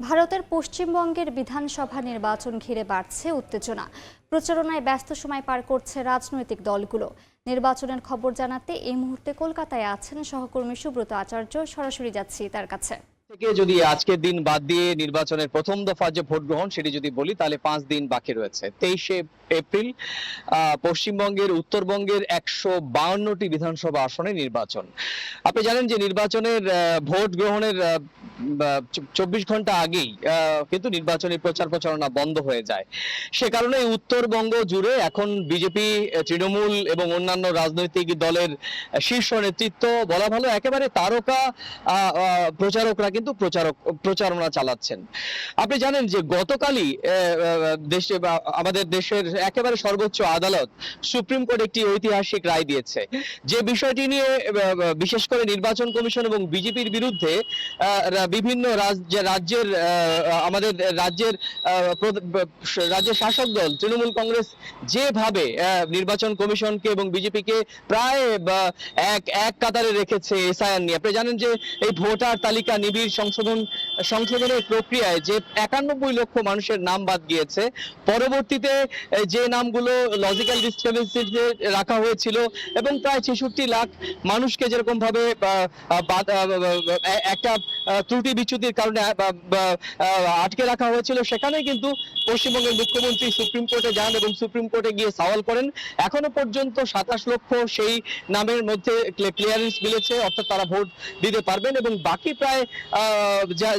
ভারতের পশ্চিমবঙ্গের বিধানসভা নির্বাচন ঘিরে বাড়ছে উত্তেজনা। প্রচারণায় ব্যস্ত সময় পার করছে রাজনৈতিক দলগুলো। নির্বাচনের খবর জানাতে এই মুহূর্তে কলকাতায় আছেন সহকর্মী সুব্রত আচার্য। সরাসরি যাচ্ছি তার কাছে। থেকে যদি আজকের দিন বাদ দিয়ে নির্বাচনের প্রথম দফা যে ভোট গ্রহণ সেটি যদি বলি তাহলে 5 দিন বাকি রয়েছে। 23শে এপ্রিল পশ্চিমবঙ্গের উত্তরবঙ্গের 152টি বিধানসভা আসনে নির্বাচন। আপনি জানেন যে নির্বাচনের ভোট গ্রহণের 24 ঘন্টা আগেই কিন্তু নির্বাচনী প্রচার প্রচারণা বন্ধ হয়ে যায়। সে কারণে উত্তরবঙ্গ জুড়ে এখন বিজেপি, তৃণমূল এবং অন্যান্য রাজনৈতিক দলের শীর্ষ নেতৃত্ব, বলা ভালো একেবারে তারকা প্রচারকরা কিন্তু প্রচারণা চালাচ্ছেন। আপনি জানেন যে গতকালই দেশে আমাদের দেশের একেবারে সর্বোচ্চ আদালত সুপ্রিম কোর্ট একটি ঐতিহাসিক রায় দিয়েছে, যে বিষয়টি নিয়ে বিশেষ করে নির্বাচন কমিশন এবং বিজেপির বিরুদ্ধে বিভিন্ন রাজ্যের আমাদের রাজ্যের শাসক দল তৃণমূল কংগ্রেস যেভাবে নির্বাচন কমিশনকে এবং বিজেপিকে প্রায় এক কাতারে রেখেছে এসআইআর নিয়ে। আপনি জানেন যে এই ভোটার তালিকা নিবিড় সংশোধনের প্রক্রিয়ায় যে 91 লক্ষ মানুষের নাম বাদ গিয়েছে, পরবর্তীতে যে নামগুলো লজিক্যাল ডিসক্রিমিনেন্সিতে রাখা হয়েছিল এবং প্রায় 66 লাখ মানুষকে যেরকম ভাবে একটা ত্রুটি বিচ্যুতির কারণে আটকে রাখা হয়েছিল, সেখানে কিন্তু পশ্চিমবঙ্গের মুখ্যমন্ত্রী সুপ্রিম কোর্টে যান এবং সুপ্রিম কোর্টে গিয়ে সওয়াল করেন। এখনো পর্যন্ত 27 লক্ষ সেই নামের মধ্যে ক্লিয়ারেন্স মিলেছে, অর্থাৎ তারা ভোট দিতে পারবেন এবং বাকি প্রায়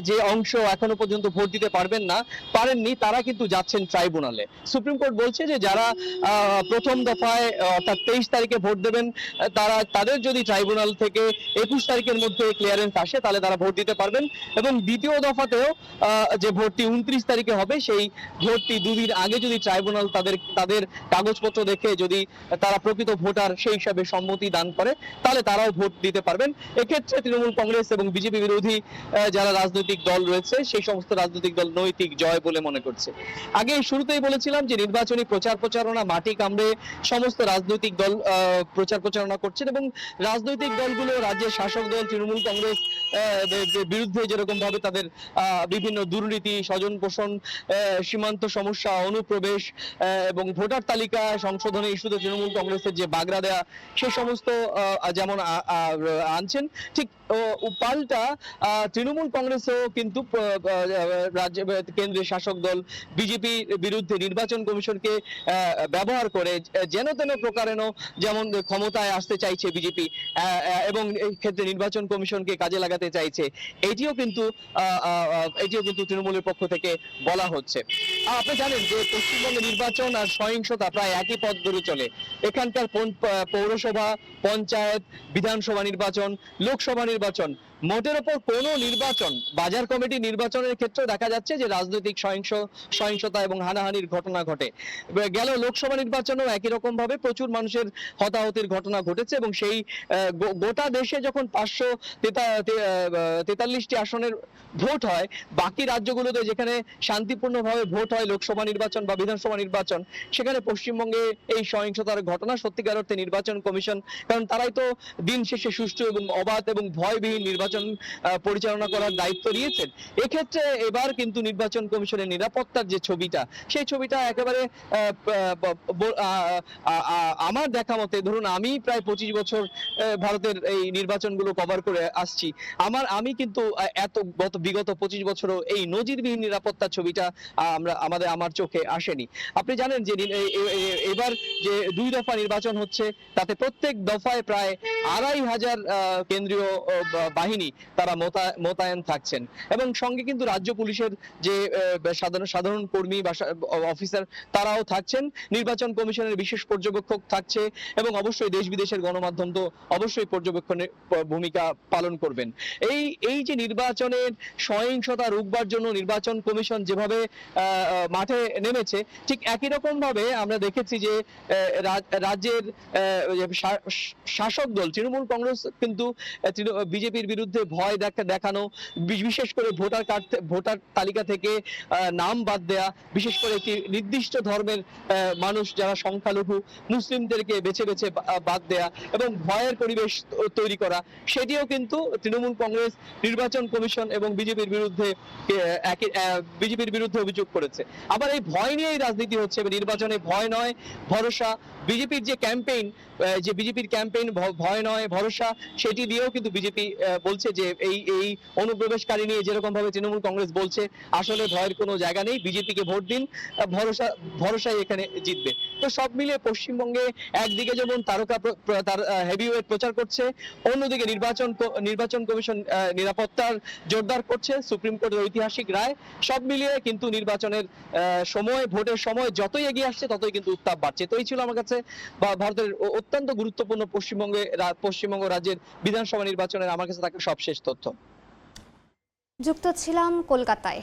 যে অংশ এখনো পর্যন্ত ভোট দিতে পারেননি তারা কিন্তু যাচ্ছেন ট্রাইব্যুনালে। সুপ্রিম কোর্ট বলছে যে যারা প্রথম দফায় অর্থাৎ 23 তারিখে ভোট দেবেন তাদের যদি ট্রাইব্যুনাল থেকে 21 তারিখের মধ্যে ক্লিয়ারেন্স আসে তাহলে তারা ভোট দিতে পারবেন এবং দ্বিতীয় দফাতেও যে ভোটটি 29 তারিখে হবে সেই ভোটটি দুদিন আগে যদি ট্রাইব্যুনাল তাদের কাগজপত্র দেখে যদি তারা প্রকৃত ভোটার সেই হিসাবে সম্মতি দান করে তাহলে তারাও ভোট দিতে পারবেন। এক্ষেত্রে তৃণমূল কংগ্রেস এবং বিজেপি বিরোধী যারা রাজনৈতিক দল রয়েছে সেই সমস্ত রাজনৈতিক দল নৈতিক জয় বলে মনে করছে। আগে শুরুতেই বলেছিলাম যে নির্বাচনী প্রচারণা মাটি কামড়ে সমস্ত রাজনৈতিক দল প্রচার প্রচারণা করছেন এবং রাজনৈতিক দলগুলো রাজ্যের শাসক দল তৃণমূল কংগ্রেস বিরুদ্ধে যেরকম ভাবে তাদের বিভিন্ন দুর্নীতি, স্বজন পোষণ, সীমান্ত সমস্যা, অনুপ্রবেশ এবং ভোটার তালিকা সংশোধনে ইস্যুতে তৃণমূল কংগ্রেসের যে বাগড়া দেয়া সে সমস্ত যেমন আনছেন, ঠিক পাল্টা তৃণমূল কংগ্রেসও কিন্তু কেন্দ্রের শাসক দল বিজেপির বিরুদ্ধে নির্বাচন কমিশনকে ব্যবহার করে যেন তেন প্রকারেণ যেমন ক্ষমতায় আসতে চাইছে বিজেপি এবং এই ক্ষেত্রে নির্বাচন কমিশনকে কাজে লাগাতে চাইছে, এটিও কিন্তু তৃণমূলের পক্ষ থেকে বলা হচ্ছে। আপনি জানেন যে পশ্চিমবঙ্গে নির্বাচন আর সহিংসতা প্রায় একই পথ ধরে চলে। এখানকার পৌরসভা, পঞ্চায়েত, বিধানসভা নির্বাচন, লোকসভা নির্বাচন, মোটের ওপর কোনো নির্বাচন, বাজার কমিটি নির্বাচনের ক্ষেত্রে দেখা যাচ্ছে যে রাজনৈতিক সহিংসতা এবং হানাহানির ঘটনা ঘটে। গেল লোকসভা নির্বাচনেও একই রকম ভাবে প্রচুর মানুষের হতাহতির ঘটনা ঘটেছে এবং সেই গোটা দেশে যখন 543টি আসনের ভোট হয়, বাকি রাজ্যগুলোতে যেখানে শান্তিপূর্ণভাবে ভোট হয় লোকসভা নির্বাচন বা বিধানসভা নির্বাচন, সেখানে পশ্চিমবঙ্গে এই সহিংসতার ঘটনা সত্যিকার অর্থে নির্বাচন কমিশন, কারণ তারাই তো দিন শেষে সুষ্ঠু এবং অবাধ এবং ভয়বিহীন নির্বাচন পরিচালনা করার দায়িত্ব নিয়েছেন। এক্ষেত্রে এবার কিন্তু নির্বাচন কমিশনের নিরাপত্তার যে ছবিটা, সেই ছবিটা একেবারে আমার দেখা মতে, ধরুন আমি প্রায় 25 বছর ভারতের এই নির্বাচনগুলো কভার করে আসছি, আমি কিন্তু বিগত 25 বছরও এই নজিরবিহীন নিরাপত্তার ছবিটা আমার চোখে আসেনি। আপনি জানেন যে এবার যে 2 দফা নির্বাচন হচ্ছে তাতে প্রত্যেক দফায় প্রায় 2500 কেন্দ্রীয় বাহিনী তারা মোতায়েন থাকছেন এবং সঙ্গে কিন্তু রাজ্য পুলিশের যে সাধারণ কর্মী বা অফিসার তারাও থাকছেন, নির্বাচন কমিশনের বিশেষ পর্যবেক্ষক থাকছে এবং অবশ্যই দেশ বিদেশের গণমাধ্যম তো অবশ্যই পর্যবেক্ষণের ভূমিকা পালন করবেন। এই যে নির্বাচনের সহিংসতা রুখবার জন্য নির্বাচন কমিশন যেভাবে মাঠে নেমেছে, ঠিক একই রকম ভাবে আমরা দেখেছি যে রাজ্যের শাসক দল তৃণমূল কংগ্রেস কিন্তু বিজেপির বিরুদ্ধে বিরুদ্ধে ভয় দেখানো, বিশেষ করে ভোটার তালিকা থেকে নাম বাদ দেয়া, বিশেষ করে একটি নির্দিষ্ট ধর্মের মানুষ যারা সংখ্যালঘু মুসলিমদেরকে বেছে বেছে বাদ দেয়া এবং ভয়ের পরিবেশ তৈরি করা, সেটিও কিন্তু তৃণমূল কংগ্রেস, নির্বাচন কমিশন এবং বিজেপির বিরুদ্ধে অভিযোগ করেছে। আবার এই ভয় নিয়েই রাজনীতি হচ্ছে, নির্বাচনে ভয় নয় ভরসা। বিজেপির যে ক্যাম্পেইন, ভয় নয় ভরসা, সেটি দিয়েও কিন্তু বিজেপি বলছে যে এই অনুপ্রবেশকারী নিয়ে যেরকম ভাবে তৃণমূল কংগ্রেস বলছে, আসলে ভয়ের কোনো জায়গা নেই, বিজেপিকে ভোট দিন, ভরসাই এখানে জিতবে। তো সব মিলিয়ে পশ্চিমবঙ্গে একদিকে যেমন তার হেভিওয়েট প্রচার করছে, অন্যদিকে নির্বাচন কমিশন নিরাপত্তার জোরদার করছে, সুপ্রিম কোর্টের ঐতিহাসিক রায়, সব মিলিয়ে কিন্তু নির্বাচনের ভোটের সময় যতই এগিয়ে আসছে ততই কিন্তু উত্তাপ বাড়ছে। তো এই ছিল আমার কাছে ভারতের অত্যন্ত গুরুত্বপূর্ণ পশ্চিমবঙ্গ রাজ্যের বিধানসভা নির্বাচনের আমার কাছে থাকা সবশেষ তথ্য। যুক্ত ছিলাম কলকাতায়।